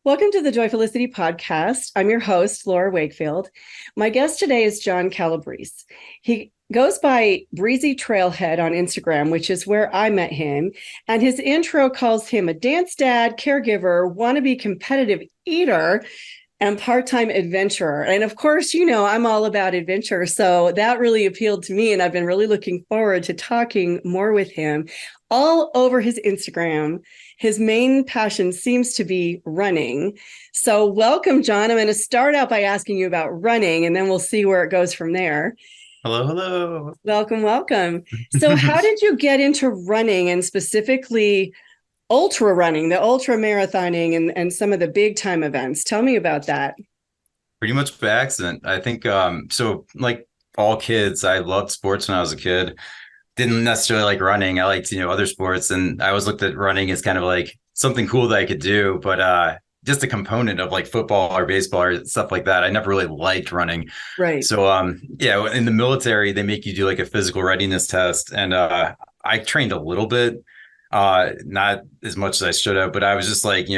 Welcome to the Joyfulicity podcast. I'm your host, Laura Wakefield. My guest today is John Calabrese. He goes by Breezy Trailhead on Instagram, which is where I met him. And his intro calls him a dance dad, caregiver, wannabe competitive eater, and part-time adventurer. And of course, you know, I'm all about adventure. So that really appealed to me. And I've been really looking forward to talking more with him. All over his Instagram, his main passion seems to be running. So welcome, John. I'm going to start out by asking you about running, and then we'll see where it goes from there. Hello, hello. Welcome. So how did you get into running, and specifically ultra running, the ultra marathoning, and some of the big time events? Tell me about that. Pretty much by accident. I think so like all kids, I loved sports when I was a kid. Didn't necessarily like running. I liked, other sports, and I always looked at running as kind of like something cool that I could do, but just a component of like football or baseball or stuff like that. I never really liked running. Right. So yeah, in the military, they make you do like a physical readiness test. And I trained a little bit, not as much as I should have, but I was just like,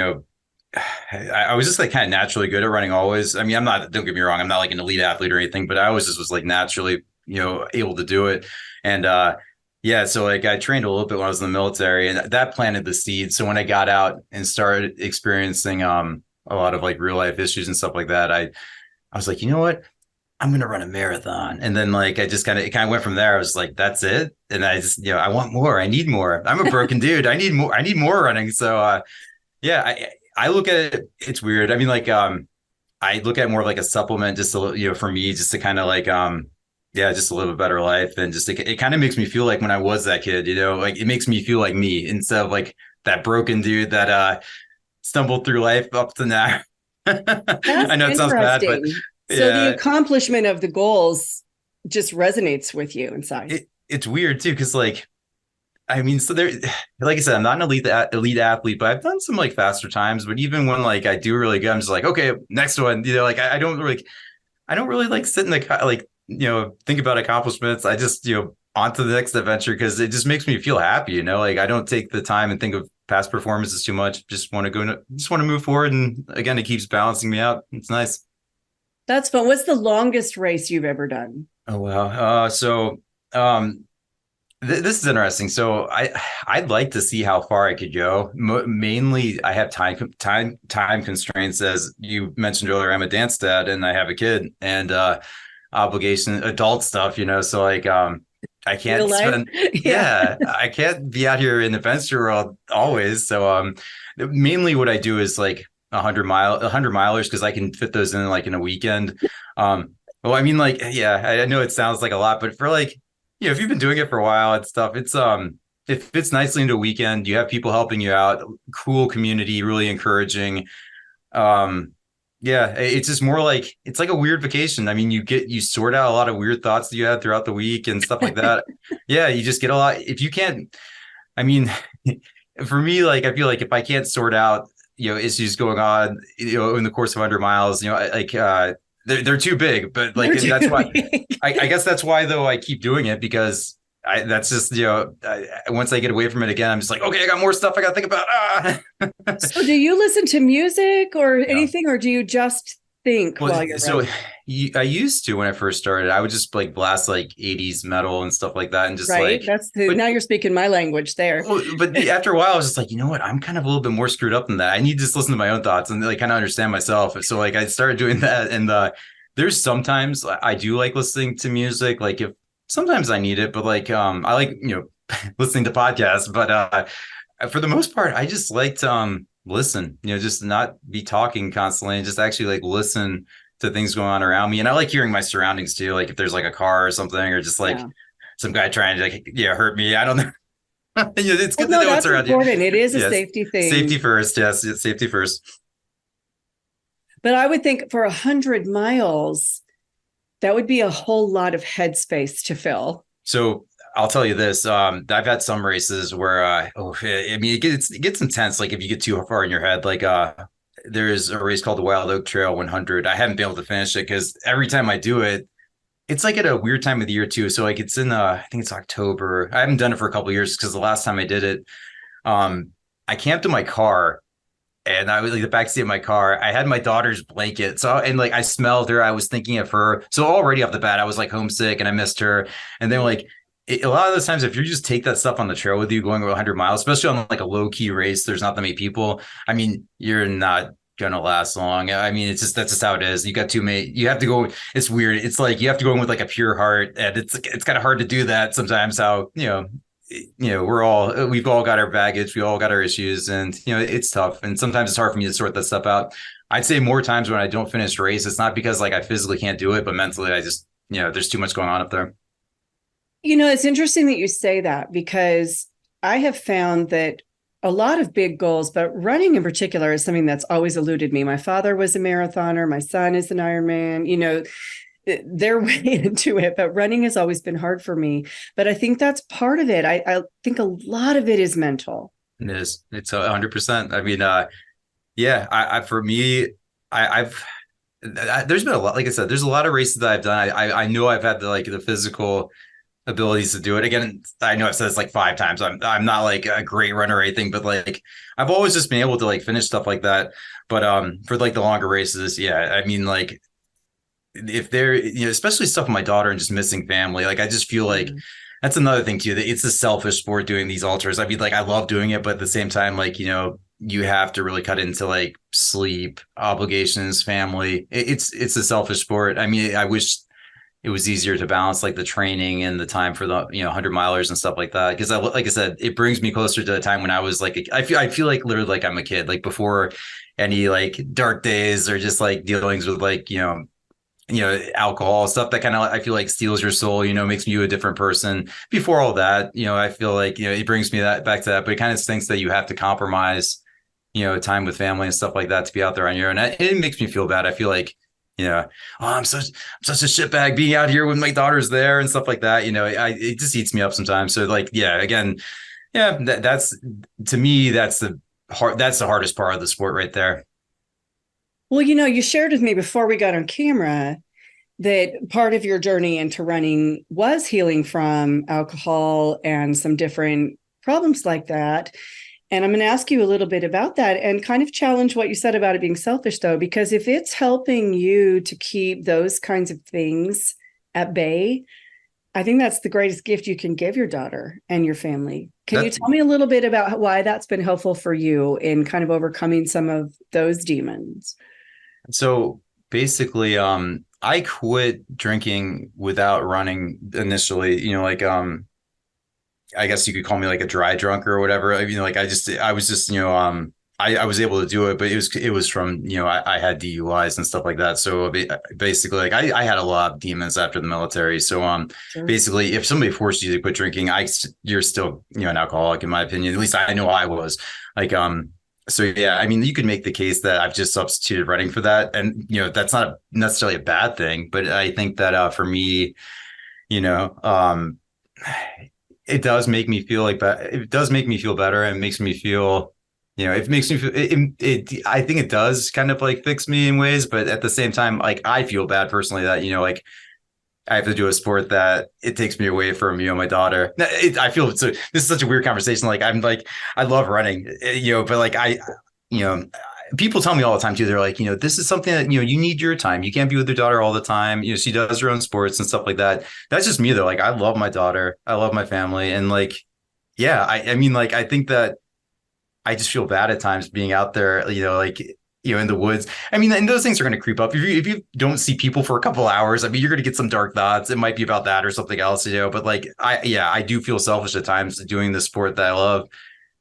I was just like kind of naturally good at running always. I mean, don't get me wrong, I'm not like an elite athlete or anything, but I always just was like naturally, able to do it. And yeah, so like I trained a little bit when I was in the military, and that planted the seed. So when I got out and started experiencing a lot of like real life issues and stuff like that, I was like, you know what? I'm gonna run a marathon. And then like it kind of went from there. I was like, that's it. And I just, I want more. I need more. I'm a broken dude. I need more running. So yeah, I look at it, it's weird. I mean, like I look at more like a supplement just to, for me, just to kind of like yeah, just to live a better life. And just it kind of makes me feel like when I was that kid, like it makes me feel like me instead of like that broken dude that stumbled through life up to now. That's I know it sounds bad, but interesting. So the yeah, accomplishment of the goals just resonates with you inside. it's weird too, because like I mean, so there, like I said, I'm not an elite athlete, but I've done some like faster times. But even when like I do really good, I'm just like, okay, next one. Like I don't really like sit in the like think about accomplishments. I just on to the next adventure because it just makes me feel happy. Like I don't take the time and think of past performances too much. Just want to move forward, and again, it keeps balancing me out. It's nice. That's fun. What's the longest race you've ever done? Oh wow. So this is interesting. So I'd like to see how far I could go. Mainly, I have time constraints, as you mentioned earlier. I'm a dance dad, and I have a kid, and obligation, adult stuff. So like I Real can't life? spend. Yeah. Yeah, I can't be out here in the adventure world always. So mainly what I do is like 100 milers because I can fit those in like in a weekend. Well, I mean, like, yeah, I know it sounds like a lot, but for like, if you've been doing it for a while and stuff, it fits nicely into a weekend. You have people helping you out, cool community, really encouraging. Um, yeah, it's just more like it's like a weird vacation. I mean, you sort out a lot of weird thoughts that you had throughout the week and stuff like that. Yeah, you just get a lot. If you can't, I mean, for me, like I feel like if I can't sort out, issues going on, in the course of 100 miles, they're too big. But like that's why I guess that's why though I keep doing it because that's just once I get away from it again, I'm just like, okay, I got more stuff I got to think about. So do you listen to music or Yeah. anything, or do you just think Well, while you're so running? I used to when I first started, I would just like blast like 80s metal and stuff like that, and just Right? like, That's the but now you're speaking my language there. but after a while, I was just like, you know what? I'm kind of a little bit more screwed up than that. I need to just listen to my own thoughts and like kind of understand myself. So like I started doing that, and there's sometimes I do like listening to music, like if sometimes I need it, but like I like listening to podcasts, but for the most part, I just like to listen, just not be talking constantly and just actually like listen to things going on around me. And I like hearing my surroundings too, like if there's like a car or something, or just like Yeah. some guy trying to like hurt me. I don't know. It's Well, good to no, know what's that's around you. important. It is a Yes. safety thing. Safety first. Yes. Safety first. But I would think for 100 miles, that would be a whole lot of headspace to fill. So I'll tell you this. I've had some races where I mean it gets intense, like if you get too far in your head. Like there's a race called the Wild Oak Trail 100. I haven't been able to finish it because every time I do it, it's like at a weird time of the year too. So like it's in I think it's October. I haven't done it for a couple of years because the last time I did it, I camped in my car and I was like the backseat of my car. I had my daughter's blanket. So, and like I smelled her. I was thinking of her. So already off the bat, I was like homesick and I missed her. And then like a lot of those times, if you just take that stuff on the trail with you going over 100 miles, especially on like a low key race, there's not that many people. I mean, you're not gonna last long. I mean, it's just that's just how it is. You got too many. You have to go. It's weird. It's like you have to go in with like a pure heart, and it's kind of hard to do that sometimes. How we've all got our baggage, we all got our issues, and it's tough. And sometimes it's hard for me to sort that stuff out. I'd say more times when I don't finish race, it's not because like I physically can't do it, but mentally I just there's too much going on up there. It's interesting that you say that because I have found that a lot of big goals, but running in particular is something that's always eluded me. My father was a marathoner. My son is an Ironman. They're way into it, but running has always been hard for me. But I think that's part of it. I think a lot of it is mental. It is. It's 100%. I mean, yeah. For me, I've there's been a lot. Like I said, there's a lot of races that I've done. I know I've had the physical abilities to do it. Again, I know I've said this like 5 times. I'm not like a great runner or anything, but like I've always just been able to like finish stuff like that. But for like the longer races, yeah, I mean like if they're especially stuff with my daughter and just missing family, like I just feel like that's another thing too, that it's a selfish sport doing these ultras. I mean, like I love doing it, but at the same time, like you have to really cut into like sleep obligations, family. It's a selfish sport. I mean, I wish it was easier to balance like the training and the time for the 100 milers and stuff like that, because like I said, it brings me closer to the time when I was like I feel like literally like I'm a kid, like before any like dark days or just like dealings with like alcohol stuff that kind of I feel like steals your soul, makes you a different person. Before all that, I feel like it brings me that back to that, but it kind of stinks that you have to compromise time with family and stuff like that to be out there on your own. It makes me feel bad. I feel like oh, I'm such a shitbag being out here when my daughter's there and stuff like that. It just eats me up sometimes. So like, yeah, again, yeah, that's to me, that's the hardest part of the sport right there. Well, you shared with me before we got on camera that part of your journey into running was healing from alcohol and some different problems like that. And I'm going to ask you a little bit about that and kind of challenge what you said about it being selfish, though, because if it's helping you to keep those kinds of things at bay, I think that's the greatest gift you can give your daughter and your family. Can you That tell me a little bit about why that's been helpful for you in kind of overcoming some of those demons? so basically, I quit drinking without running initially. I guess you could call me like a dry drunk or whatever. Like I was just, I was able to do it, but it was from, I had DUIs and stuff like that. So basically like I had a lot of demons after the military. So, Sure. basically if somebody forced you to quit drinking, you're still, an alcoholic in my opinion. At least I know I was like, so yeah, I mean, you could make the case that I've just substituted running for that. And, that's not necessarily a bad thing, but I think that, for me, you know, um, it does make me feel like that. It does make me feel better, and it makes me feel, it makes me feel I think it does kind of like fix me in ways, but at the same time, like I feel bad personally that, like I have to do a sport that it takes me away from, my daughter. I feel so this is such a weird conversation. Like I'm like, I love running, but like you know, people tell me all the time too. They're like, this is something that, you need your time. You can't be with your daughter all the time. She does her own sports and stuff like that. That's just me though. Like I love my daughter. I love my family. And like, yeah, I mean, like, I think that I just feel bad at times being out there, like, in the woods. I mean, and those things are going to creep up. If you don't see people for a couple hours, I mean, you're going to get some dark thoughts. It might be about that or something else, but like, I do feel selfish at times doing the sport that I love.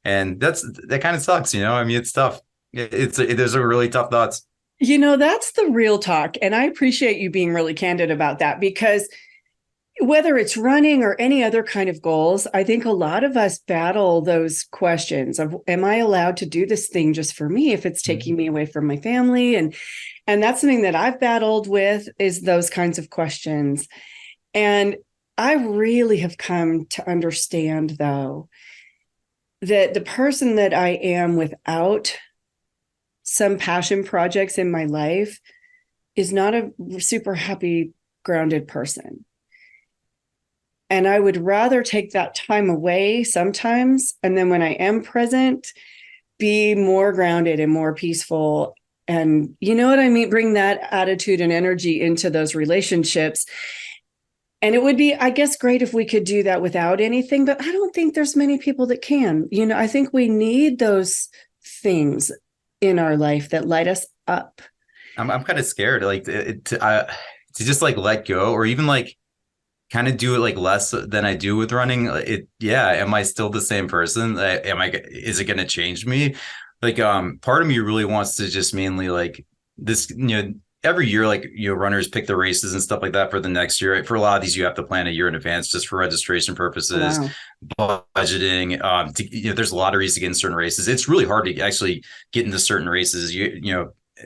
And that kind of sucks, I mean, it's tough. Those are really tough thoughts. That's the real talk. And I appreciate you being really candid about that because whether it's running or any other kind of goals, I think a lot of us battle those questions of, am I allowed to do this thing just for me if it's taking me away from my family? And that's something that I've battled with, is those kinds of questions. And I really have come to understand, though, that the person that I am without some passion projects in my life is not a super happy, grounded person. And I would rather take that time away sometimes. And then when I am present, be more grounded and more peaceful. And you know what I mean? Bring that attitude and energy into those relationships. And it would be, I guess, great if we could do that without anything, but I don't think there's many people that can. I think we need those things in our life that light us up. I'm kind of scared, like to just like let go, or even like kind of do it like less than I do with running. Yeah. Am I still the same person? Is it going to change me? Like, part of me really wants to just mainly like this, every year, like, runners pick the races and stuff like that for the next year. For a lot of these, you have to plan a year in advance just for registration purposes, budgeting. There's lotteries to get in certain races. It's really hard to actually get into certain races.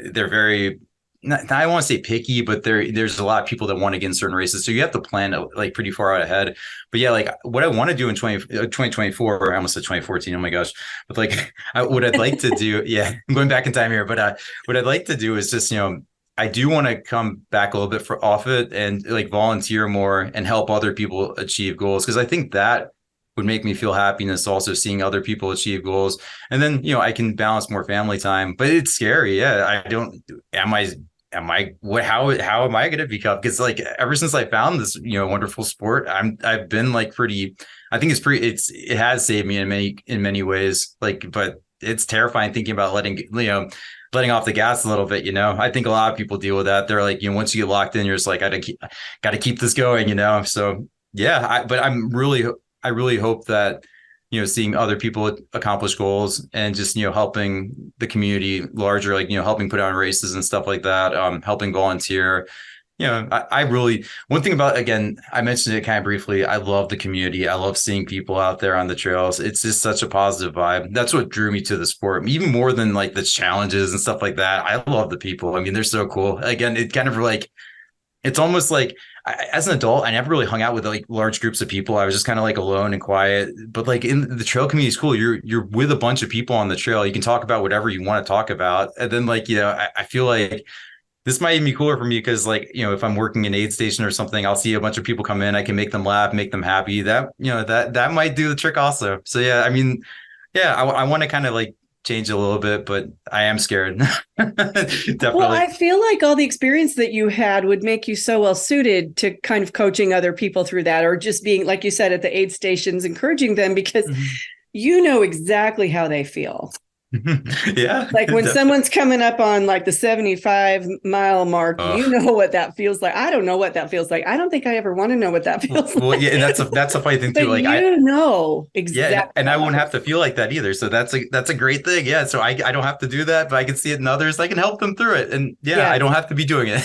They're very, not, I don't want to say picky, but there's a lot of people that want to get in certain races. So you have to plan like pretty far out ahead. But yeah, like what I want to do in 2024, I almost said 2014. Oh my gosh. But like what I'd like to do, yeah, I'm going back in time here. But what I'd like to do is just, I do want to come back a little bit off it and like volunteer more and help other people achieve goals. Cause I think that would make me feel happiness, also seeing other people achieve goals. And then, I can balance more family time, but it's scary. Yeah. How am I going to become? Because like ever since I found this, wonderful sport, I've been like I think it has saved me in many ways. Like, but it's terrifying thinking about letting off the gas a little bit. I think a lot of people deal with that. They're like, once you get locked in, you're just like, got to keep this going, So yeah, I really hope that, seeing other people accomplish goals and just, helping the community larger, like, helping put on races and stuff like that, helping volunteer. I really, one thing about, again, I mentioned it kind of briefly, I love the community. I love seeing people out there on the trails. It's just such a positive vibe. That's what drew me to the sport, even more than like the challenges and stuff like that. I love the people. I mean, they're so cool. Again, it kind of like, it's almost like as an adult, I never really hung out with like large groups of people. I was just kind of like alone and quiet. But like in the trail community is cool. You're with a bunch of people on the trail. You can talk about whatever you want to talk about. And then like, I feel like this might even be cooler for me because like, if I'm working an aid station or something, I'll see a bunch of people come in. I can make them laugh, make them happy. That might do the trick also. So yeah, I mean, yeah, I want to kind of like change a little bit, but I am scared. Definitely. Well, I feel like all the experience that you had would make you so well suited to kind of coaching other people through that, or just being, like you said, at the aid stations, encouraging them because you know exactly how they feel. Yeah. Like when someone's coming up on like the 75-mile mark, you know what that feels like. I don't know what that feels like. I don't think I ever want to know what that feels like. Well, yeah, and that's a funny thing too. Like know exactly. Yeah, and I won't have to feel like that either. So that's a great thing. Yeah. So I don't have to do that, but I can see it in others. I can help them through it. And I don't have to be doing it.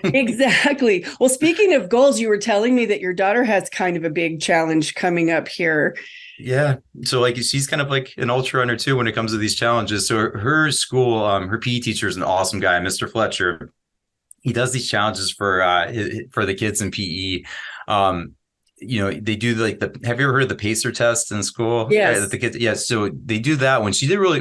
Exactly. Well, speaking of goals, you were telling me that your daughter has kind of a big challenge coming up here. Yeah. So like she's kind of like an ultra runner too when it comes to these challenges. So her school, her PE teacher is an awesome guy, Mr. Fletcher. He does these challenges for the kids in PE. They do like have you ever heard of the pacer test in school? Yes. The kids, yeah. So they do that one.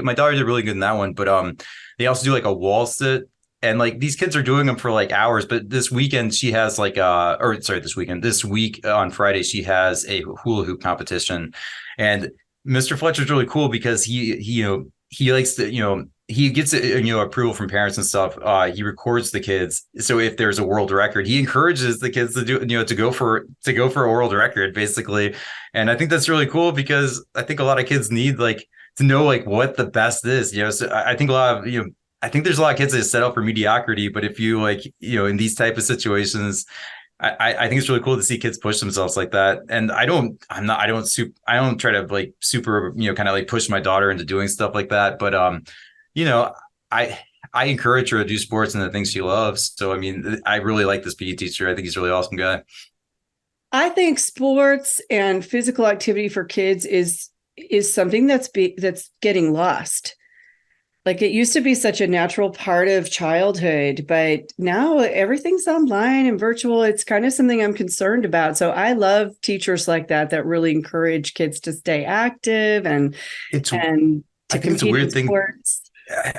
My daughter did really good in that one, but they also do like a wall sit. And like these kids are doing them for like hours, but this weekend she has like this week on Friday, she has a hula hoop competition. And Mr. Fletcher's really cool because he likes to, he gets approval from parents and stuff. He records the kids. So if there's a world record, he encourages the kids to do, to go for a world record basically. And I think that's really cool because I think a lot of kids need like to know like what the best is, so I think a lot of, I think there's a lot of kids that set up for mediocrity, but if you like, in these type of situations, I think it's really cool to see kids push themselves like that. And I don't try to like super, kind of like push my daughter into doing stuff like that. But, I encourage her to do sports and the things she loves. So, I mean, I really like this PE teacher. I think he's a really awesome guy. I think sports and physical activity for kids is something that's getting lost. Like it used to be such a natural part of childhood, but now everything's online and virtual. It's kind of something I'm concerned about. So I love teachers like that really encourage kids to stay active and to compete in weird sports.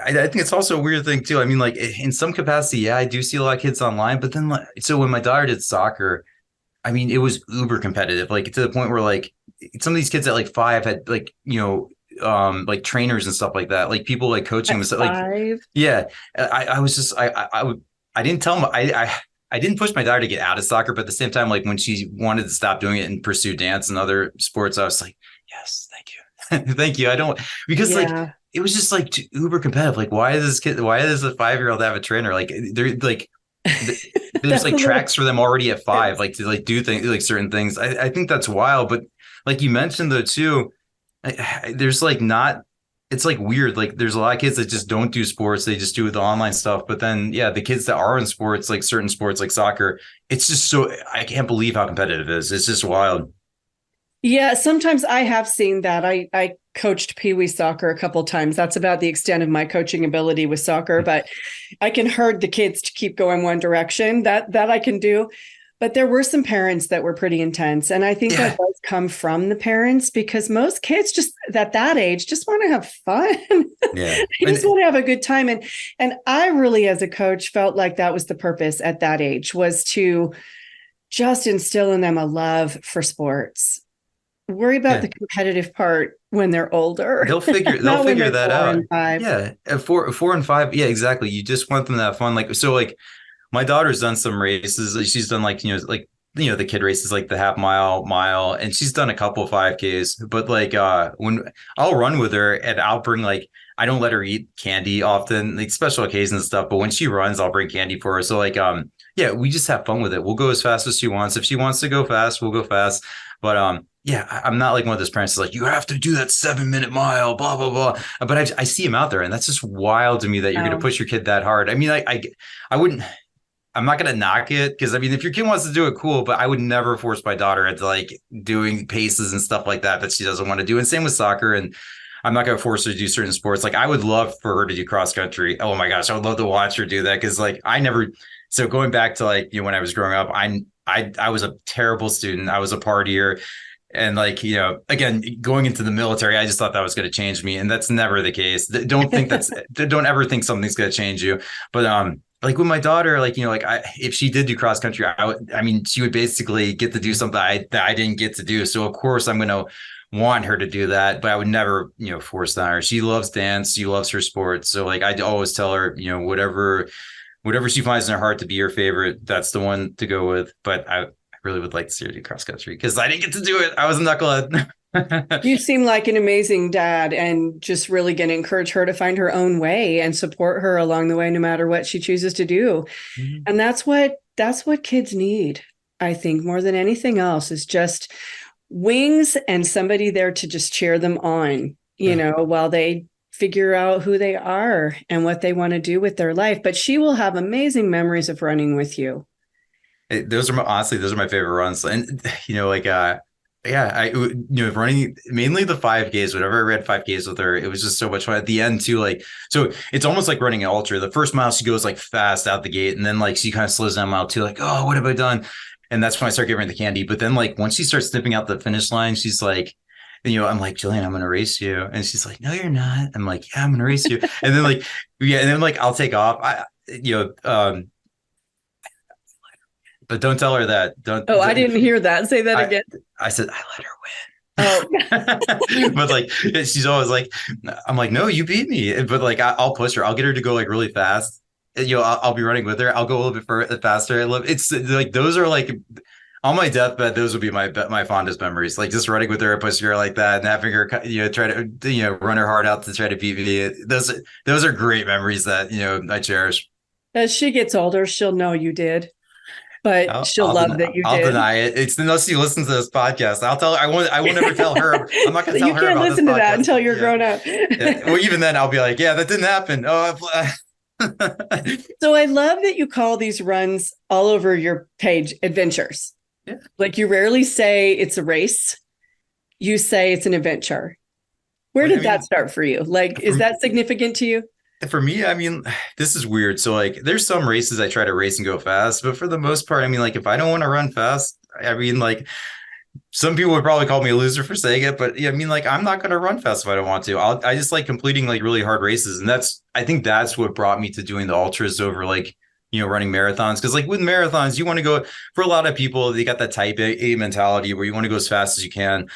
I think it's also a weird thing too. I mean, like in some capacity, yeah, I do see a lot of kids online, but then so when my daughter did soccer, I mean, it was uber competitive, like to the point where like some of these kids at like 5 had like, like trainers and stuff like that, like people like coaching At them, like, 5. yeah, I was just, I didn't tell him, I didn't push my daughter to get out of soccer, but at the same time, like when she wanted to stop doing it and pursue dance and other sports, I was like, yes, thank you. Thank you. I don't, because like, Yeah, it was just like uber competitive. Like, why does a 5-year-old have a trainer? Like they're like, there's that's like a little tracks for them already at 5, intense. like to like do things, like certain things. I think that's wild. But like you mentioned though too, there's like not, it's like weird. Like there's a lot of kids that just don't do sports. They just do the online stuff. But then, yeah, the kids that are in sports, like certain sports, like soccer, it's just so, I can't believe how competitive it is. It's just wild. Yeah, sometimes I have seen that. I coached Pee Wee soccer a couple times. That's about the extent of my coaching ability with soccer, but I can herd the kids to keep going one direction. That I can do. But there were some parents that were pretty intense, and I think that Yeah. does come from the parents because most kids just at that age just want to have fun. Yeah. They just And want to have a good time, and I really, as a coach, felt like that was the purpose at that age was to just instill in them a love for sports. Worry about yeah, the competitive part when they're older, they'll not when figure they're that 4 out. and 5. Yeah. At 4 and 5. Yeah, exactly. You just want them to have fun. Like, so like my daughter's done some races. Like, she's done like, like, the kid races, like the half mile, and she's done a couple 5Ks. But like, when I'll run with her and I'll bring like, I don't let her eat candy often, like special occasions and stuff. But when she runs, I'll bring candy for her. So like, yeah, we just have fun with it. We'll go as fast as she wants. If she wants to go fast, we'll go fast. But yeah, I'm not like one of those parents that's like, you have to do that 7-minute mile, blah, blah, blah. But I see him out there, and that's just wild to me that you're going to Oh, push your kid that hard. I mean, I wouldn't, I'm not going to knock it because I mean, if your kid wants to do it, cool, but I would never force my daughter into like doing paces and stuff like that she doesn't want to do. And same with soccer. And I'm not going to force her to do certain sports. Like I would love for her to do cross country. Oh my gosh, I would love to watch her do that because like I never. So going back to like when I was growing up, I was a terrible student. I was a partier. And like, again, going into the military, I just thought that was going to change me. And that's never the case. Don't ever think something's going to change you. But, like with my daughter, like, if she did do cross country, I mean, she would basically get to do something that I didn't get to do. So of course I'm going to want her to do that, but I would never, force that on her. She loves dance. She loves her sports. So like, I'd always tell her, whatever she finds in her heart to be her favorite, that's the one to go with. But I really would like to see her do cross country because I didn't get to do it. I was a knucklehead. you seem like an amazing dad and just really going to encourage her to find her own way and support her along the way, no matter what she chooses to do. Mhm. And that's what kids need, I think, more than anything else is just wings and somebody there to just cheer them on, Yeah. while they figure out who they are and what they want to do with their life. But she will have amazing memories of running with you. Honestly, those are my favorite runs. And, like, yeah, running mainly the 5Ks, whenever I read 5Ks with her, it was just so much fun at the end too. Like, so it's almost like running an ultra. The first mile, she goes like fast out the gate. And then like, she kind of slows down mile 2, like, oh, what have I done? And that's when I start giving her the candy. But then like, once she starts snipping out the finish line, she's like, I'm like, Jillian, I'm going to race you. And she's like, no, you're not. I'm like, yeah, I'm going to race you. And then like, yeah. And then like, I'll take off. But don't tell her that. Don't. Oh, I didn't hear that. Say that I again. I said I let Oh, her win. But like she's always like, I'm like, no, you beat me. But like I'll push her. I'll get her to go like really fast. I'll be running with her. I'll go a little bit faster. It's like those are like on my deathbed. Those would be my fondest memories. Like just running with her, pushing her like that, and having her try to run her heart out to try to beat me. Those are great memories that I cherish. as she gets older, she'll know you did, but she'll love that you I'll did. deny it. It's unless she listens to this podcast. I'll tell her. I won't ever tell her. I'm not going to tell You her can't about this listen to that podcast. until you're Yeah. grown up. Yeah. Well, even then, I'll be like, yeah, that didn't happen. Oh, So I love that you call these runs all over your page adventures. yeah. Like you rarely say it's a race. You say it's an adventure. Where I did that mean, start for you? Like, is for, that significant to you? for me, I mean, this is weird. So, like, there's some races I try to race and go fast, but for the most part, I mean, like, if I don't want to run fast, I mean, like, some people would probably call me a loser for saying it, but yeah, I mean, like, I'm not going to run fast if I don't want to. I just like completing like really hard races, and I think that's what brought me to doing the ultras over like running marathons. Because like with marathons, you want to go, for a lot of people, they got that type A mentality where you want to go as fast as you can.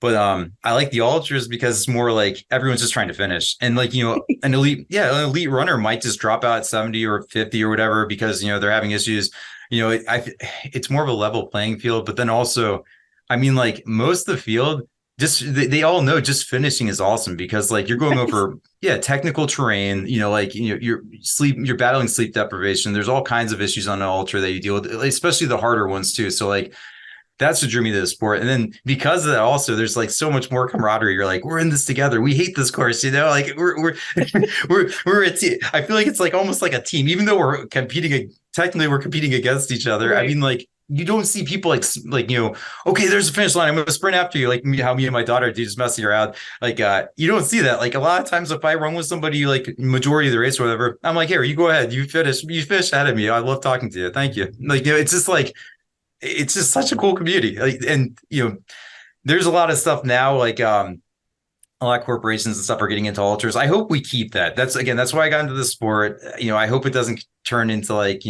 But I like the ultras because it's more like everyone's just trying to finish. And like, an elite runner might just drop out at 70 or 50 or whatever because, they're having issues. It's more of a level playing field. But then also, I mean, like most of the field, just they all know just finishing is awesome because like you're going over technical terrain, you're battling sleep deprivation. There's all kinds of issues on an ultra that you deal with, especially the harder ones too. So like that's what drew me to the sport. And then because of that, also, there's like so much more camaraderie. You're like, we're in this together. We hate this course, like we're we're a team. I feel like it's like almost like a team, even though technically we're competing against each other. Right. I mean, like you don't see people like okay, there's a finish line. I'm gonna sprint after you, like how me and my daughter do, just messing around. Like you don't see that. Like a lot of times, if I run with somebody like majority of the race or whatever, I'm like, here, you go ahead, you finish ahead of me. I love talking to you. Thank you. Like it's just like. It's just such a cool community. And there's a lot of stuff now, like a lot of corporations and stuff are getting into ultras. I hope we keep that. That's why I got into the sport. I hope it doesn't turn into like,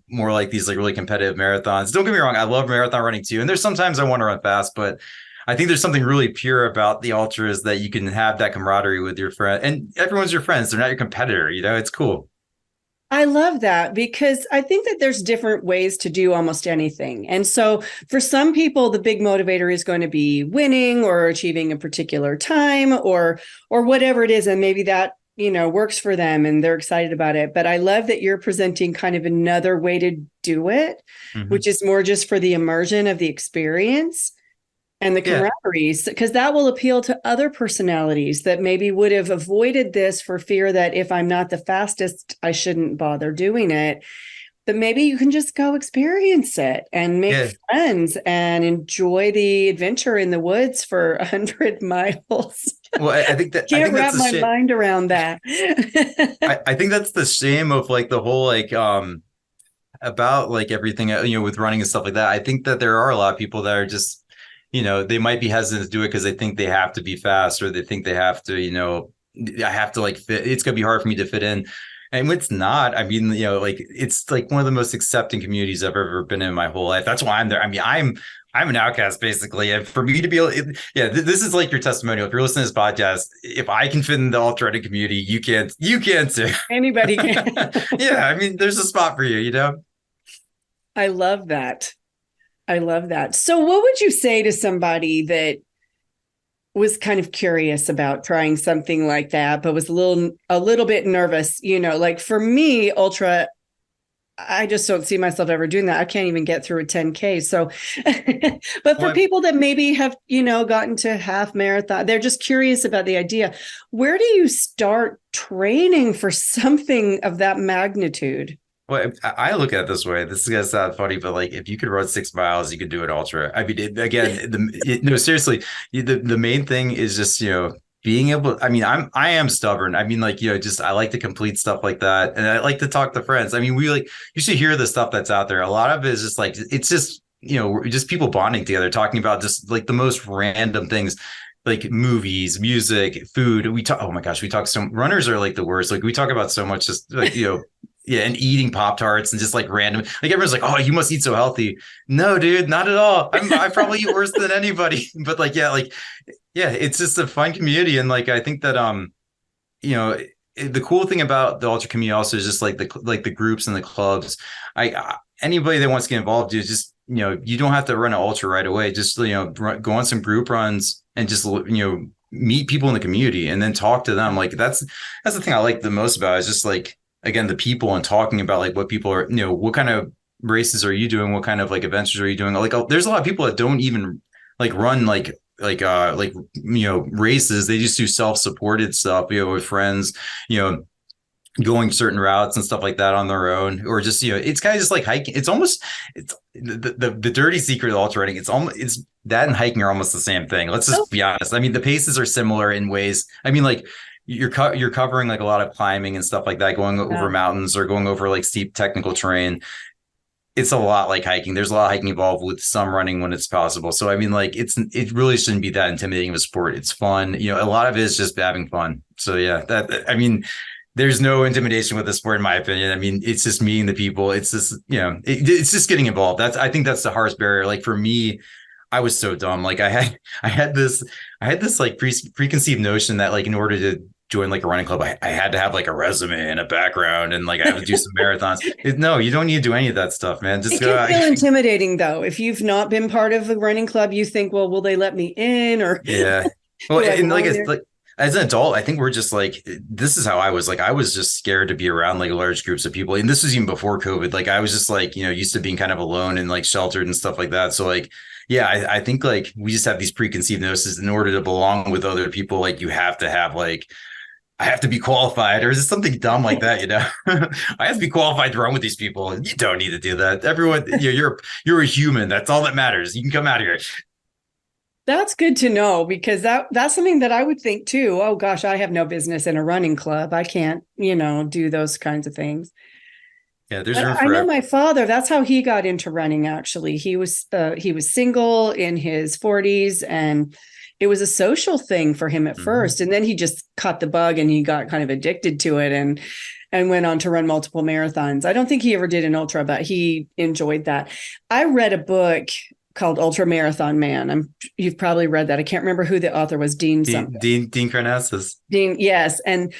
more like these like really competitive marathons. Don't get me wrong, I love marathon running too. And there's sometimes I want to run fast, but I think there's something really pure about the ultras that you can have that camaraderie with your friend, and everyone's your friends. They're not your competitor, it's cool. I love that because I think that there's different ways to do almost anything. And so for some people, the big motivator is going to be winning or achieving a particular time or whatever it is. And maybe that, works for them and they're excited about it. But I love that you're presenting kind of another way to do it, which is more just for the immersion of the experience and the camaraderie, because that will appeal to other personalities that maybe would have avoided this for fear that if I'm not the fastest, I shouldn't bother doing it. But maybe you can just go experience it and make friends and enjoy the adventure in the woods for 100 miles. Well, I think that can't wrap my mind around that. I think that's the shame of like the whole like about like everything with running and stuff like that. I think that there are a lot of people that are just they might be hesitant to do it because they think they have to be fast or they think they have to, I have to like fit. It's going to be hard for me to fit in. And it's not. I mean, like it's like one of the most accepting communities I've ever been in my whole life. That's why I'm there. I mean, I'm an outcast basically. And for me to be able, this is like your testimonial. If you're listening to this podcast, if I can fit in the ultra running community, you can too. Anybody can. Yeah. I mean, there's a spot for you, I love that. So what would you say to somebody that was kind of curious about trying something like that, but was a little bit nervous, like for me, ultra, I just don't see myself ever doing that. I can't even get through a 10K. So, but for people that maybe have, gotten to half marathon, they're just curious about the idea. Where do you start training for something of that magnitude? Well, I look at it this way. This is gonna sound funny, but like if you could run 6 miles, you could do an ultra. I mean, no, seriously, the main thing is just being able. I mean, I am stubborn. I mean, like just I like to complete stuff like that, and I like to talk to friends. I mean, you should hear the stuff that's out there. A lot of it is just like it's just just people bonding together, talking about just like the most random things. Like movies, music, food. Oh my gosh, we talk runners are like the worst. Like we talk about so much, just like yeah, and eating Pop-Tarts and just like random, like everyone's like, oh, you must eat so healthy. No, dude, not at all. I probably eat worse than anybody. But like, it's just a fun community. And like, I think that, the cool thing about the ultra community also is just like the groups and the clubs. Anybody that wants to get involved, dude, just, you don't have to run an ultra right away. Just, go on some group runs and just, meet people in the community and then talk to them. Like that's the thing I like the most about it, is just like, again, the people and talking about like what people are, what kind of races are you doing? What kind of like adventures are you doing? Like, there's a lot of people that don't even like run like races. They just do self-supported stuff, with friends, going certain routes and stuff like that on their own, or just, it's kind of just like hiking. It's the dirty secret of ultra running. It's that and hiking are almost the same thing. Let's just be honest. I mean, the paces are similar in ways. I mean, like, you're covering like a lot of climbing and stuff like that, going over mountains or going over like steep technical terrain. It's a lot like hiking. There's a lot of hiking involved with some running when it's possible. So, I mean, like it really shouldn't be that intimidating of a sport. It's fun. A lot of it is just having fun. So yeah, I mean, there's no intimidation with the sport, in my opinion. I mean, it's just meeting the people. It's just, it's just getting involved. I think that's the hardest barrier. Like for me, I was so dumb. Like I had this like preconceived notion that like in order to join like a running club, I had to have like a resume and a background and like I have to do some marathons. No, you don't need to do any of that stuff, man. Just It go can out. feel intimidating though. If you've not been part of a running club, you think, well, will they let me in or Yeah. Well, do I and like belong it's there? like as an adult, I think we're just like this is how I was. Like I was just scared to be around like large groups of people. And this was even before COVID. Like I was just like, used to being kind of alone and like sheltered and stuff like that. So like, yeah, I think like we just have these preconceived notions in order to belong with other people, like you have to have like I have to be qualified, or is it something dumb like that? I have to be qualified to run with these people. You don't need to do that. Everyone, you're a human. That's all that matters. You can come out of here. That's good to know because that's something that I would think too. Oh gosh, I have no business in a running club. I can't, do those kinds of things. Yeah, there's But room I for know it. my father, that's how he got into running actually. He was single in his 40s and it was a social thing for him at Mhm. first and then he just caught the bug and he got kind of addicted to it and went on to run multiple marathons. I don't think he ever did an ultra, but he enjoyed that. I read a book called Ultramarathon Man. You've probably read that. I can't remember who the author was, Dean something. Dean Karnazes. Dean, yes. And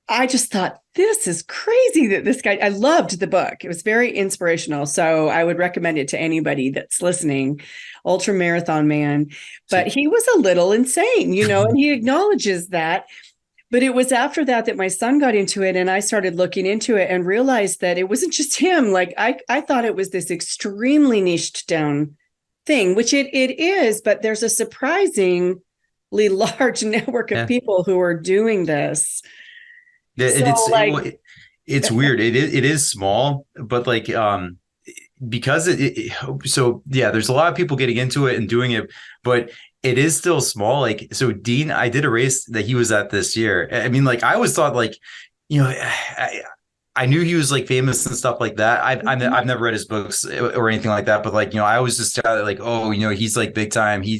I just thought, this is crazy that this guy, I loved the book. It was very inspirational. So I would recommend it to anybody that's listening. Ultra Marathon Man. But So, he was a little insane, and he acknowledges that. But it was after that my son got into it and I started looking into it and realized that it wasn't just him. Like I thought it was this extremely niched down thing, which it is, but there's a surprisingly large network of yeah, people who are doing this. yeah, So like, it's weird. It is small, but like because so yeah, there's a lot of people getting into it and doing it, but it is still small. Like so, Dean, I did a race that he was at this year. I mean, like I always thought like I knew he was like famous and stuff like that. I've never read his books or anything like that, but like I always just thought like, oh, he's like big time. He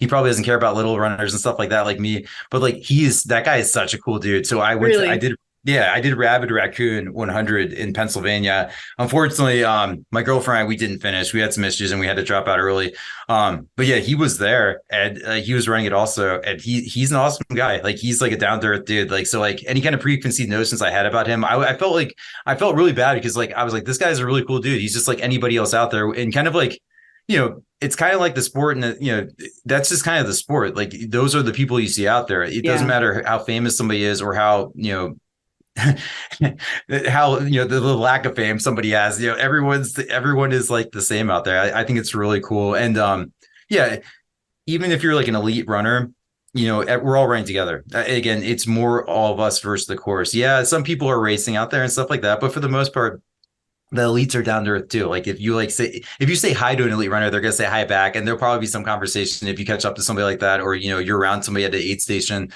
probably doesn't care about little runners and stuff like that, like me. But like that guy is such a cool dude. So I really, did. Yeah, I did Rabid Raccoon 100 in Pennsylvania. Unfortunately, my girlfriend and we didn't finish. We had some issues and we had to drop out early. But yeah, he was there and he was running it also. And he's an awesome guy. Like he's like a down to earth dude. Like, so like any kind of preconceived notions I had about him, I felt really bad because like, I was like, this guy's a really cool dude. He's just like anybody else out there and kind of like, it's kind of like the sport and that's just kind of the sport. Like those are the people you see out there. It doesn't yeah. matter how famous somebody is or how, how the lack of fame somebody has, everyone is like the same out there. I think it's really cool. And yeah, even if you're like an elite runner, we're all running together. Again, it's more all of us versus the course. Yeah, some people are racing out there and stuff like that, but for the most part, the elites are down to earth too. Like if you say hi to an elite runner, they're gonna say hi back, and there'll probably be some conversation if you catch up to somebody like that, or you're around somebody at the aid station.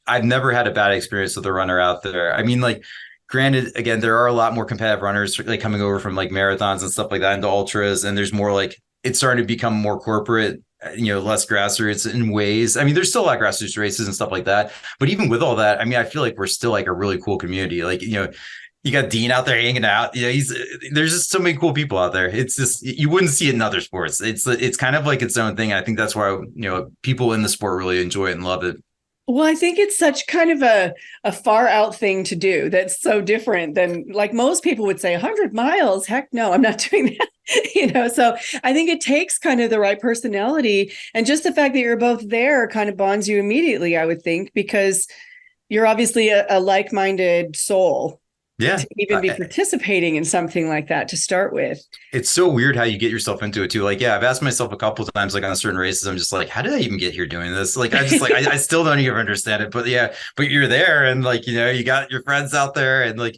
I've never had a bad experience with a runner out there. I mean, like, granted, again, there are a lot more competitive runners like coming over from like marathons and stuff like that into ultras, and there's more like it's starting to become more corporate. Less grassroots in ways. I mean, there's still a lot of grassroots races and stuff like that. But even with all that, I mean, I feel like we're still like a really cool community. Like, you got Dean out there hanging out. There's just so many cool people out there. It's just you wouldn't see it in other sports. It's kind of like its own thing. I think that's why people in the sport really enjoy it and love it. Well, I think it's such kind of a far out thing to do that's so different than like most people would say 100 miles. Heck no, I'm not doing that. So I think it takes kind of the right personality and just the fact that you're both there kind of bonds you immediately, I would think, because you're obviously a like-minded soul Yeah, to even be participating in something like that to start with. it's so weird how you get yourself into it too. Like, yeah, I've asked myself a couple of times, like on certain races, I'm just like, how did I even get here doing this? Like, I just like, I still don't even understand it. But yeah, but you're there, and like, you got your friends out there, and like,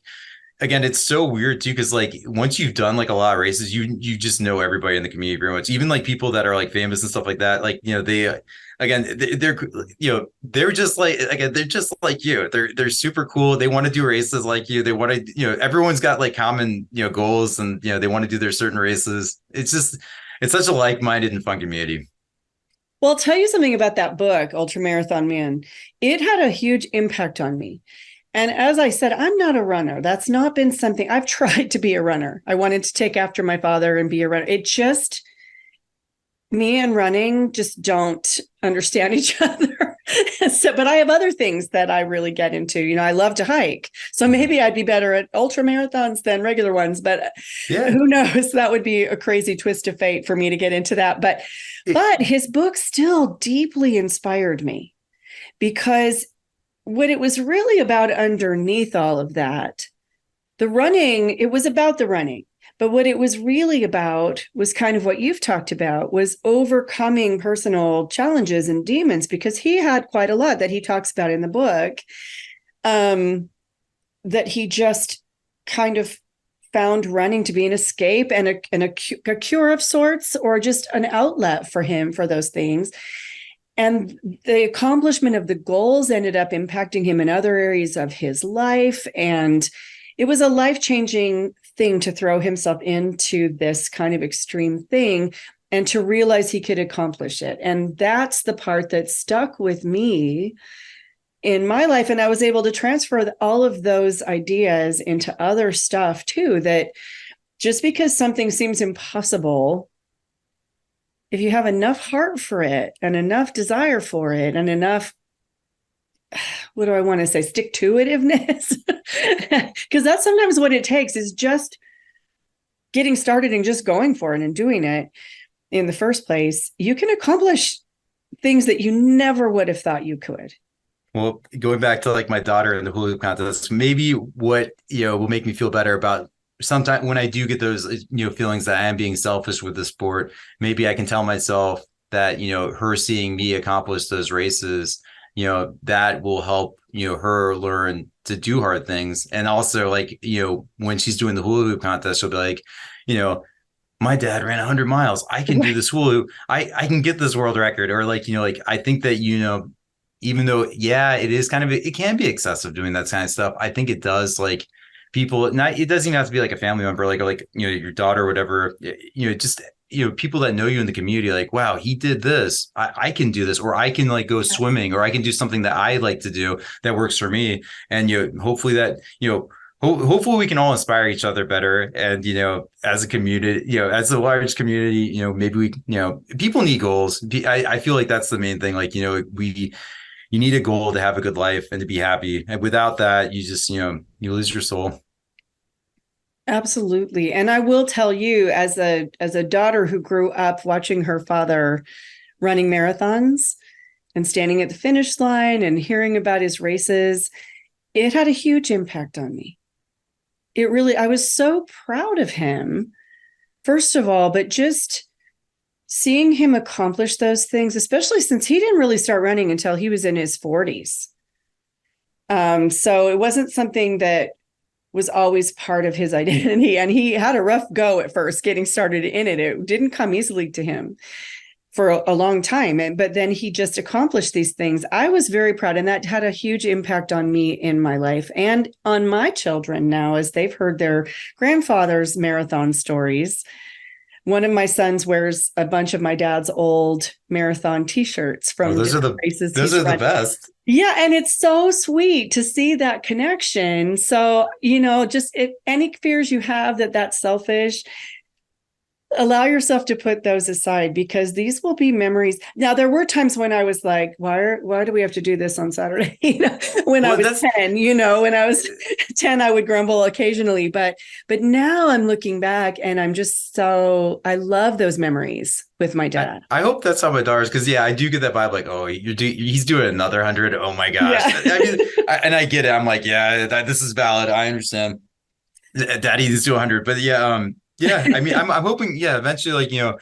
again, it's so weird too, because like once you've done like a lot of races, you just know everybody in the community pretty much. Even like people that are like famous and stuff like that. Like they again they're just like again they're just like you. They're super cool. They want to do races like you. They want to everyone's got like common goals and they want to do their certain races. It's such a like-minded and fun community. Well, I'll tell you something about that book, Ultramarathon Man. It had a huge impact on me. And as I said, I'm not a runner. That's not been something I've tried to be a runner. I wanted to take after my father and be a runner. It just Me and running just don't understand each other. So, but I have other things that I really get into. I love to hike. So maybe I'd be better at ultra marathons than regular ones, but Yeah. who knows? That would be a crazy twist of fate for me to get into that. But his book still deeply inspired me, because what it was really about underneath all of that, the running, it was about the running. But what it was really about was kind of what you've talked about, was overcoming personal challenges and demons, because he had quite a lot that he talks about in the book, that he just kind of found running to be an escape and a cure of sorts, or just an outlet for him for those things. And the accomplishment of the goals ended up impacting him in other areas of his life. And it was a life-changing thing to throw himself into this kind of extreme thing and to realize he could accomplish it. And that's the part that stuck with me in my life. And I was able to transfer all of those ideas into other stuff too, that just because something seems impossible, if you have enough heart for it and enough desire for it and enough, what do I want to say, stick-to-itiveness, because that's sometimes what it takes, is just getting started and just going for it and doing it in the first place. You can accomplish things that you never would have thought you could. Well, going back to like my daughter and the hula hoop contest, maybe what, will make me feel better about sometimes when I do get those, feelings that I am being selfish with the sport, maybe I can tell myself that, her seeing me accomplish those races, that will help, her learn to do hard things. And also, like, when she's doing the hula hoop contest, she'll be like, my dad ran 100 miles. I can do this hula hoop. I can get this world record. Or like, I think that, even though, yeah, it can be excessive doing that kind of stuff. I think it does, like, people, not, it doesn't even have to be like a family member, like, your daughter or whatever, just, people that know you in the community, like, wow, he did this. I can do this, or I can like go swimming, or I can do something that I like to do that works for me. And, hopefully that, hopefully we can all inspire each other better. And, as a community, as a large community, maybe we, people need goals. I feel like that's the main thing. Like, you need a goal to have a good life and to be happy. And without that, you just, you lose your soul. Absolutely. And I will tell you, as a daughter who grew up watching her father running marathons and standing at the finish line and hearing about his races, it had a huge impact on me. I was so proud of him, first of all, but just seeing him accomplish those things, especially since he didn't really start running until he was in his 40s. So it wasn't something that was always part of his identity. And he had a rough go at first getting started in it. It didn't come easily to him for a long time. But then he just accomplished these things. I was very proud. And that had a huge impact on me in my life and on my children now, as they've heard their grandfather's marathon stories. One of my sons wears a bunch of my dad's old marathon T-shirts from different races. Those are the best. Yeah. And it's so sweet to see that connection. So, just any fears you have that's selfish, allow yourself to put those aside, because these will be memories. Now, there were times when I was like, why do we have to do this on Saturday? When I was 10, when I was 10, I would grumble occasionally, but now I'm looking back and I'm just I love those memories with my dad. I hope that's how my daughter's, because I do get that vibe, like, oh, he's doing another 100. Oh my gosh. Yeah. And I get it. I'm like, yeah, this is valid. I understand. Daddy is doing 100, but yeah. Yeah, I mean, I'm hoping, eventually, like,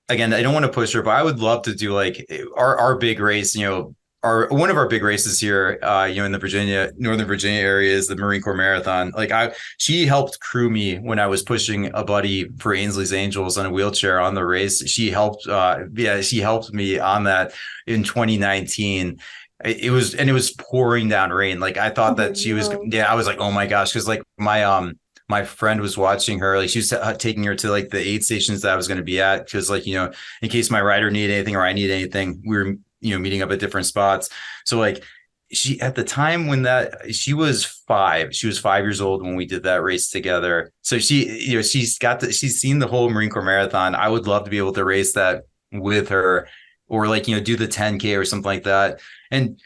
again, I don't want to push her, but I would love to do like our big race, one of our big races here, in the Northern Virginia area is the Marine Corps Marathon. Like she helped crew me when I was pushing a buddy for Ainsley's Angels on a wheelchair on the race. She helped me on that in 2019. It was pouring down rain. Like I thought that she was, I was like, oh my gosh. Cause like my friend was watching her, like she was taking her to like the aid stations that I was going to be at. Cause like, in case my rider needed anything or I need anything, we were, meeting up at different spots. So like she, at the time when she was 5 years old when we did that race together. So she, she's seen the whole Marine Corps Marathon. I would love to be able to race that with her, or like, do the 10K or something like that. And,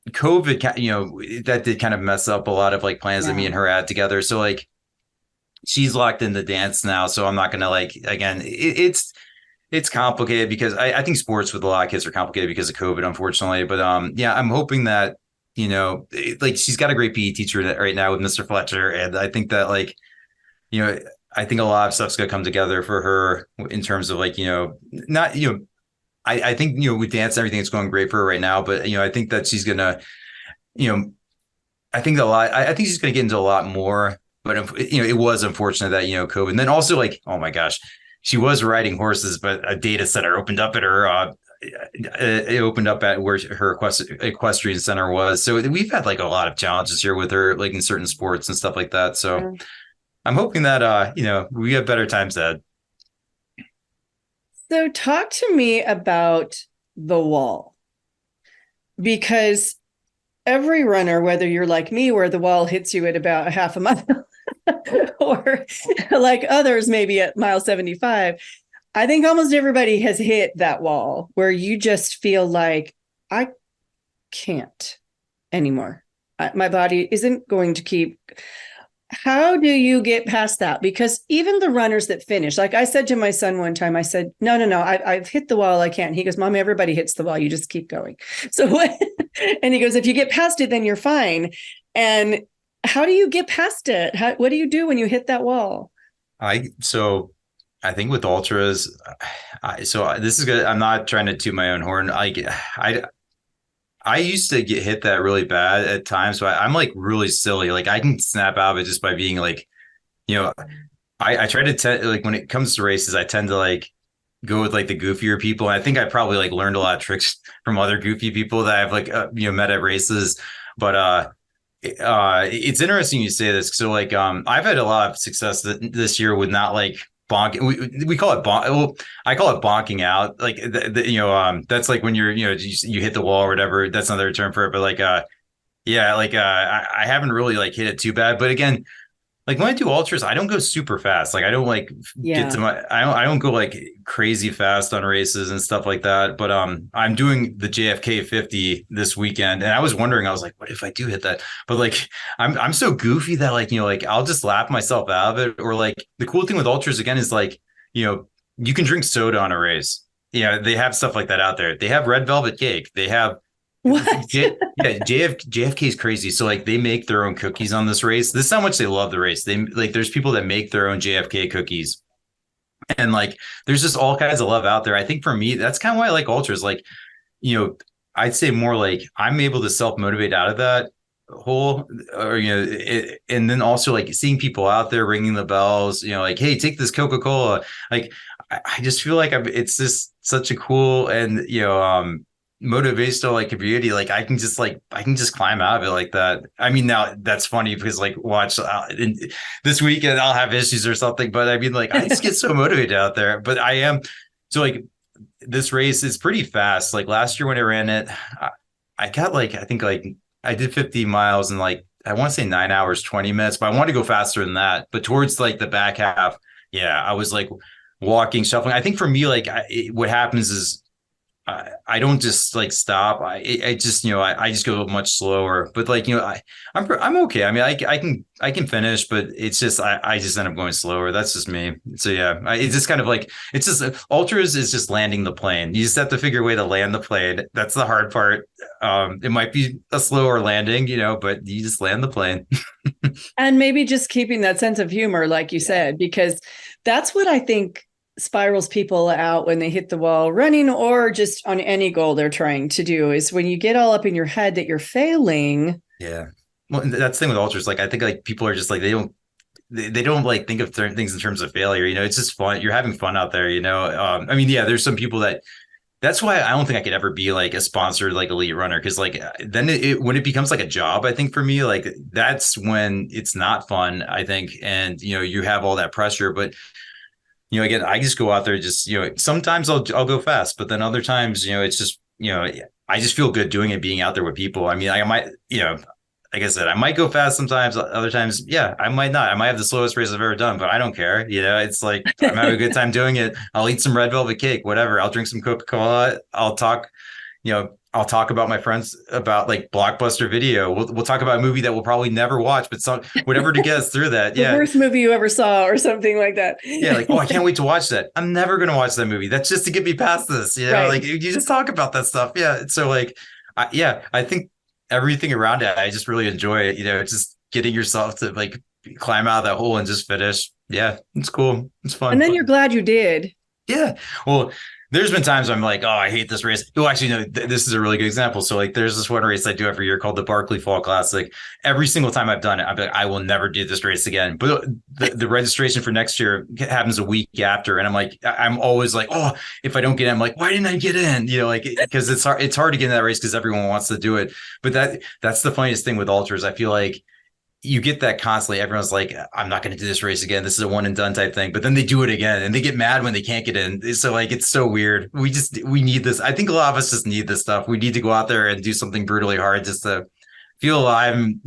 COVID, that did kind of mess up a lot of like plans that me Yeah. and her had together. So like she's locked in the dance now. So I'm not going to like, again, it's complicated because I think sports with a lot of kids are complicated because of COVID, unfortunately. But yeah, I'm hoping that, like she's got a great PE teacher right now with Mr. Fletcher. And I think that like, you know, I think a lot of stuff's gonna come together for her in terms of like, not, I think, with dance and everything, it's going great for her right now. But, I think that she's gonna, you know, I think she's gonna get into a lot more. But, it was unfortunate that, COVID. And then also like, oh my gosh, she was riding horses, but a data center opened up at her, it opened up at where her equestrian center was. So we've had like a lot of challenges here with her, like in certain sports and stuff like that. So Yeah. I'm hoping that, we have better times ahead. So talk to me about the wall, because every runner, whether you're like me, where the wall hits you at about a half a mile, or like others, maybe at mile 75, I think almost everybody has hit that wall where you just feel like, I can't anymore. My body isn't going to keep. How do you get past that? Because even the runners that finish, like I said to my son one time, I said, no, I've hit the wall. I can't. He goes, Mom, everybody hits the wall. You just keep going. So, and he goes, if you get past it, then you're fine. And how do you get past it? What do you do when you hit that wall? So I think with ultras, so this is good. I'm not trying to toot my own horn. I used to get hit that really bad at times. So I'm like really silly. Like I can snap out of it just by being like, you know, I try to like when it comes to races, I tend to like go with like the goofier people. And I think I probably like learned a lot of tricks from other goofy people that I've like, met at races. But it's interesting you say this. So like, I've had a lot of success this year with not like bonk. We call it bonk. Well, I call it bonking out. Like, that's like when you're, you hit the wall or whatever. That's another term for it. But like, yeah, like, I haven't really like hit it too bad. But again, like when I do ultras, I don't go super fast. Like I don't like get Yeah. to I don't go like crazy fast on races and stuff like that. But I'm doing the JFK 50 this weekend, and I was wondering, I was like, what if I do hit that? But like I'm so goofy that like, like I'll just laugh myself out of it. Or like the cool thing with ultras again is like, you can drink soda on a race. They have stuff like that out there. They have red velvet cake. They have What? JFK is crazy. So like they make their own cookies on this race. This is how much they love the race. They like there's people that make their own JFK cookies. And like there's just all kinds of love out there. I think for me, that's kind of why I like ultras. Like, you know, I'd say more like I'm able to self-motivate out of that hole, or and then also like seeing people out there ringing the bells, like, hey, take this Coca-Cola. Like I just feel like it's just such a cool and motivational like community. Like I can just climb out of it like that. I mean, now that's funny because like watch this weekend I'll have issues or something, but I mean like I just get so motivated out there. But I am so like this race is pretty fast. Like last year when I ran it, I got like I think like I did 50 miles in like I want to say 9 hours 20 minutes, but I want to go faster than that. But towards like the back half, yeah, I was like walking, shuffling. I think for me, like what happens is I don't just like stop. I just I just go much slower. But like I'm okay. I mean I can finish, but it's just I just end up going slower. That's just me. So yeah, it's just kind of like it's just ultras is just landing the plane. You just have to figure a way to land the plane. That's the hard part. It might be a slower landing, but you just land the plane. And maybe just keeping that sense of humor, like you said, because that's what I think spirals people out when they hit the wall running or just on any goal they're trying to do is when you get all up in your head that you're failing. Yeah. Well, that's the thing with ultras. Like I think like people are just like they don't like think of certain things in terms of failure. It's just fun. You're having fun out there. I mean, yeah, there's some people that's why I don't think I could ever be like a sponsored like elite runner because like then when it becomes like a job, I think for me like that's when it's not fun. I think, and you have all that pressure, but again, I just go out there, just, sometimes I'll go fast, but then other times, it's just, I just feel good doing it, being out there with people. I mean, I might, like I said, I might go fast sometimes. Other times, yeah, I might not. I might have the slowest race I've ever done, but I don't care. It's like I'm having a good time doing it. I'll eat some red velvet cake, whatever. I'll drink some Coca-Cola. I'll talk about my friends about like Blockbuster Video. We'll talk about a movie that we'll probably never watch, but whatever to get us through that. The Yeah. worst movie you ever saw or something like that. Yeah, like, oh, I can't wait to watch that. I'm never gonna watch that movie. That's just to get me past this. Right. Like you just talk about that stuff. Yeah. So like I think everything around it, I just really enjoy it. Just getting yourself to like climb out of that hole and just finish. Yeah, it's cool. It's fun. And then you're glad you did. Yeah. Well, there's been times I'm like, oh, I hate this race. Oh, actually, no, this is a really good example. So, like, there's this one race I do every year called the Barkley Fall Classic. Every single time I've done it, I'm like, I will never do this race again. But the registration for next year happens a week after, and I'm always like, oh, if I don't get in, I'm like, why didn't I get in? Like, because it's hard to get in that race because everyone wants to do it. But that's the funniest thing with ultras. I feel like you get that constantly. Everyone's like, I'm not going to do this race again. This is a one and done type thing. But then they do it again and they get mad when they can't get in. So like, it's so weird. We need this. I think a lot of us just need this stuff. We need to go out there and do something brutally hard just to feel alive and,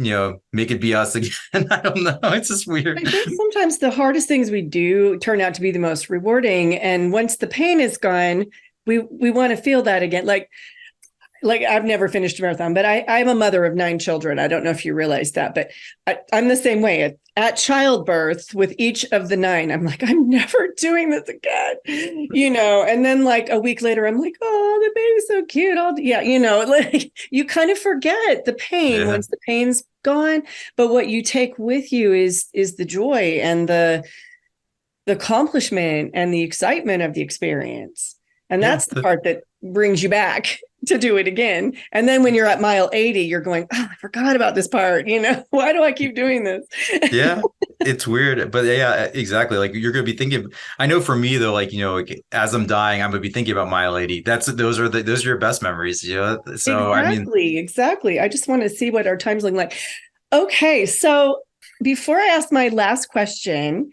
make it be us again. I don't know. It's just weird. I think sometimes the hardest things we do turn out to be the most rewarding. And once the pain is gone, we want to feel that again. Like I've never finished a marathon, but I'm a mother of 9 children. I don't know if you realize that, but I'm the same way. At childbirth with each of the 9, I'm like, I'm never doing this again, and then like a week later, I'm like, oh, the baby's so cute. Like you kind of forget the pain once the pain's gone. But what you take with you is the joy and the accomplishment and the excitement of the experience. And that's the part that brings you back to do it again. And then when you're at mile 80, you're going, oh, I forgot about this part. Why do I keep doing this? Yeah, it's weird. But yeah, exactly. Like you're going to be thinking, I know for me though, like, as I'm dying, I'm going to be thinking about mile 80. Those are your best memories. So, exactly. I just want to see what our time's looking like. Okay. So before I ask my last question,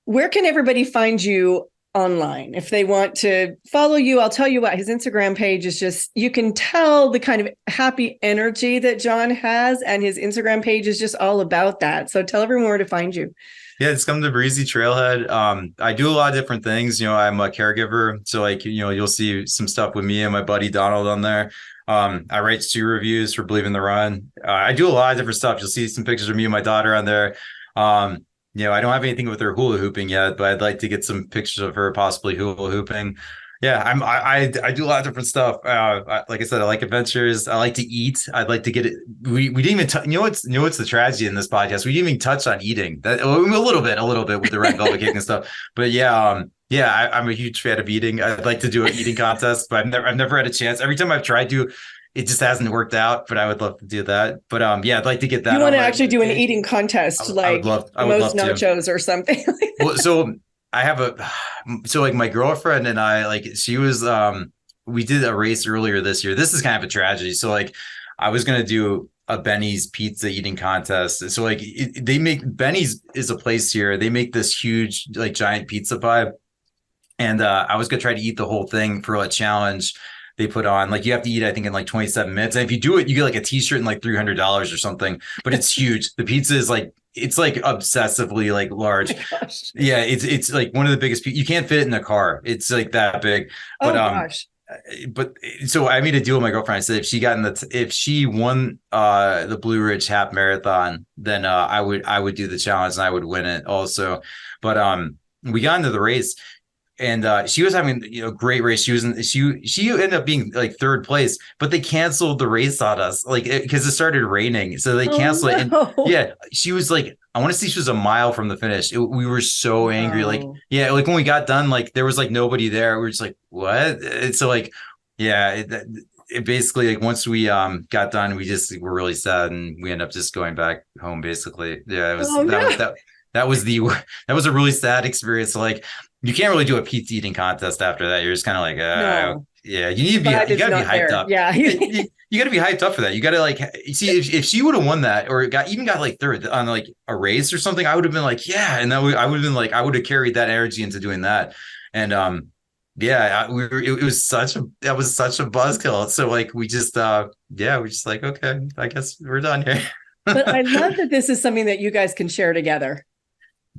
where can everybody find you online if they want to follow you? I'll tell you what, his Instagram page is just, you can tell the kind of happy energy that John has, and his Instagram page is just all about that. So tell everyone where to find you. Yeah, it's come to Breezy Trailhead. I do a lot of different things. I'm a caregiver. So like, you'll see some stuff with me and my buddy Donald on there. I write 2 reviews for Believe in the Run. I do a lot of different stuff. You'll see some pictures of me and my daughter on there. I don't have anything with her hula hooping yet, but I'd like to get some pictures of her possibly hula hooping. Yeah, I do a lot of different stuff. Like I said, I like adventures. I like to eat. I'd like to get it. We didn't even what's the tragedy in this podcast? We didn't even touch on eating. That a little bit with the red velvet cake and stuff. But yeah, I'm a huge fan of eating. I'd like to do an eating contest, but I've never had a chance. Every time I've tried to, it just hasn't worked out, but I would love to do that. But I'd like to get that. You want to actually do an eating contest, like most nachos or something? Well, so I have like my girlfriend and I, like, she was, we did a race earlier this year. This is kind of a tragedy. So like, I was going to do a Benny's pizza eating contest. So like, Benny's is a place here. They make this huge, like, giant pizza pie. And I was going to try to eat the whole thing for a challenge they put on. Like, you have to eat, I think, in like 27 minutes. And if you do it, you get like a t-shirt and like $300 or something, but it's huge. The pizza is like, it's like obsessively like large. Oh, yeah. It's like one of the biggest, you can't fit it in a car. It's like that big, but, but so I made a deal with my girlfriend. I said, if she won the Blue Ridge half marathon, then I would do the challenge and I would win it also. But we got into the race. And she was having a great race. She ended up being like 3rd place, but they canceled the race on us, like, because it started raining, so they canceled it. And yeah, she was like, I want to say she was a mile from the finish. We were so angry, like, yeah, like when we got done, like there was like nobody there. We were just like, what? And so like, yeah, it basically, like, once we got done, we just were really sad, and we ended up just going back home. Basically, yeah, it was that was a really sad experience. So, like, you can't really do a pizza eating contest after that. You're just kind of like, yeah, you gotta be hyped up. Yeah. you gotta be hyped up for that. You gotta, like, see, if she would have won that, or got like 3rd on like a race or something, I would have been like, yeah. And I would have been like, I would have carried that energy into doing that. And, it was such a buzzkill. So like, we just like, okay, I guess we're done here. But I love that this is something that you guys can share together.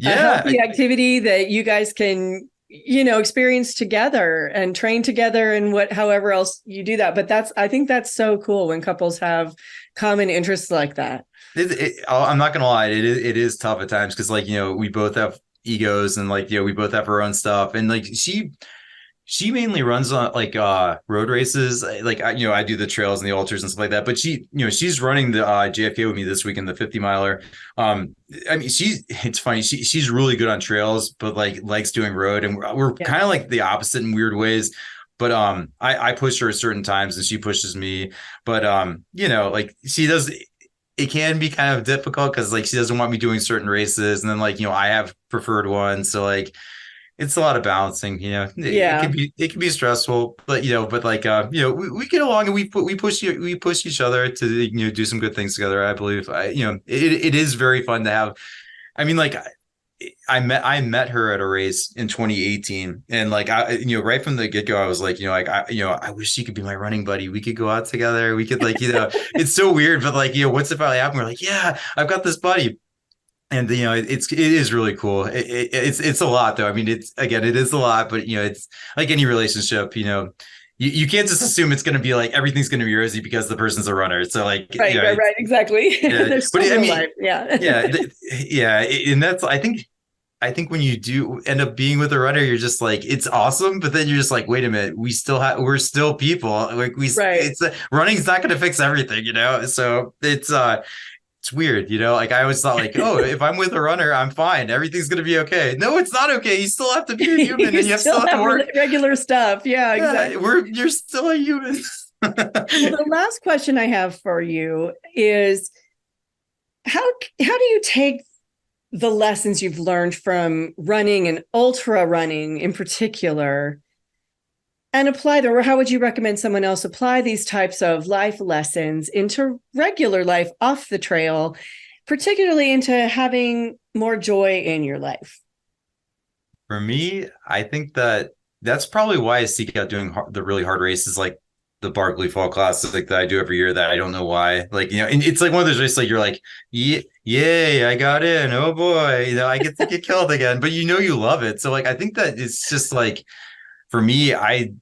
A Yeah, healthy activity that you guys can, experience together and train together and however else you do that. But I think that's so cool when couples have common interests like that. I'm not gonna lie, it is tough at times because, like, we both have egos, and, like, we both have our own stuff, and, like, she mainly runs on, like, road races. Like, I do the trails and the ultras and stuff like that, but she's running the JFK with me this week in the 50 miler. I mean, it's funny, she's really good on trails, but, like, likes doing road, and we're kind of like the opposite in weird ways. But I push her at certain times and she pushes me. But like, she does, it can be kind of difficult because, like, she doesn't want me doing certain races, and then, like, I have preferred ones, so, like, it's a lot of balancing. It can be stressful, but like, we get along, and we push each other to, do some good things together. I believe it is very fun to have. I mean, like, I met her at a race in 2018, and, like, right from the get-go, I was like, I wish she could be my running buddy. We could go out together. We could, like, it's so weird, but, like, what's if I happen? We're like, yeah, I've got this buddy. And, it is really cool. It's a lot, though. I mean, it is a lot, but, it's like any relationship. You can't just assume it's going to be like everything's going to be rosy because the person's a runner. So, like, right, exactly. Yeah. There's But still I mean, life. Yeah, yeah, and that's, I think when you do end up being with a runner, you're just like, it's awesome, but then you're just like, wait a minute, we're still people. Like, right. it's running's not going to fix everything, So it's weird, like, I always thought, like, oh, if I'm with a runner, I'm fine. Everything's going to be okay. No, it's not okay. You still have to be a human, and you still have to work. Regular stuff. Yeah, exactly. You're still a human. Well, the last question I have for you is, how do you take the lessons you've learned from running and ultra running in particular and apply them, or how would you recommend someone else apply these types of life lessons into regular life off the trail, particularly into having more joy in your life? For me, I think that's probably why I seek out doing the really hard races, like the Barkley Fall Classic that I do every year, that I don't know why. Like, and it's like one of those races, like, you're like, yay, I got in. Oh boy, I get to get killed again. But you love it. So, like, I think that it's just like, for me, I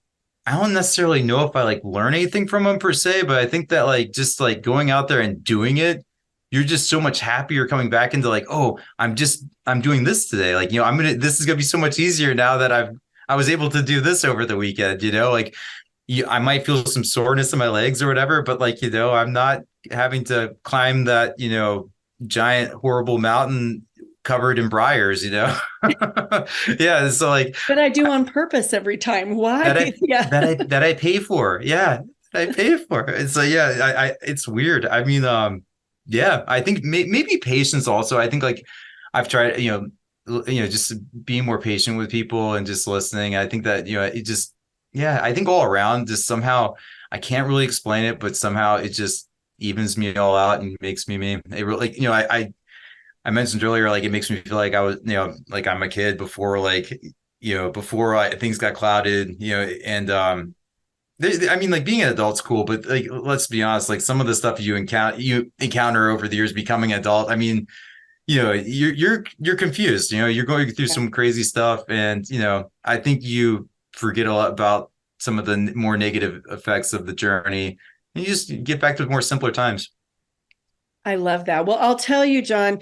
don't necessarily know if I, like, learn anything from them per se, but I think that, like, just, like, going out there and doing it, you're just so much happier coming back into, like, oh, I'm doing this today. Like, this is gonna be so much easier now that I was able to do this over the weekend. Like, I might feel some soreness in my legs or whatever, but, like, I'm not having to climb that, giant horrible mountain covered in briars. Yeah, so, like, But I do on purpose every time. Why? that I pay for. Yeah, that I pay for. And so, yeah, it's weird. I mean, yeah, I think maybe patience also. I think, like, I've tried, just being more patient with people and just listening. I think that, it just, yeah, I think all around, just somehow, I can't really explain it, but somehow it just evens me all out and makes me me. It really, I mentioned earlier, like, it makes me feel like I was, like, I'm a kid before, like, before things got clouded, and I mean, like, being an adult's cool, but, like, let's be honest, like, some of the stuff you encounter over the years becoming an adult. I mean, you're confused. You're going through some crazy stuff, and I think you forget a lot about some of the more negative effects of the journey, and you just get back to more simpler times. I love that. Well, I'll tell you, John,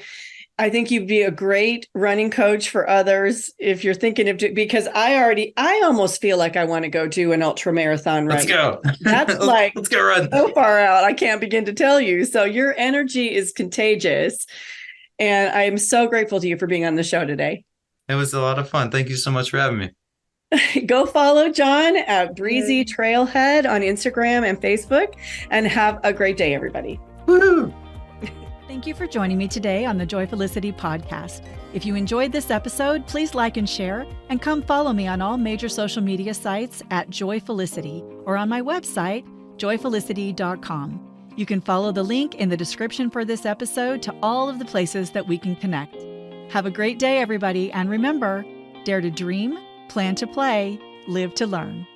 I think you'd be a great running coach for others if you're thinking of because I almost feel like I want to go do an ultra marathon. Let's go. That's like, let's go run. So far out, I can't begin to tell you. So your energy is contagious. And I am so grateful to you for being on the show today. It was a lot of fun. Thank you so much for having me. Go follow John at Breezy Trailhead on Instagram and Facebook, and have a great day, everybody. Woo-hoo. Thank you for joining me today on the Joyfulicity podcast. If you enjoyed this episode, please like and share, and come follow me on all major social media sites at Joyfulicity or on my website, joyfulicity.com. You can follow the link in the description for this episode to all of the places that we can connect. Have a great day, everybody, and remember, dare to dream, plan to play, live to learn.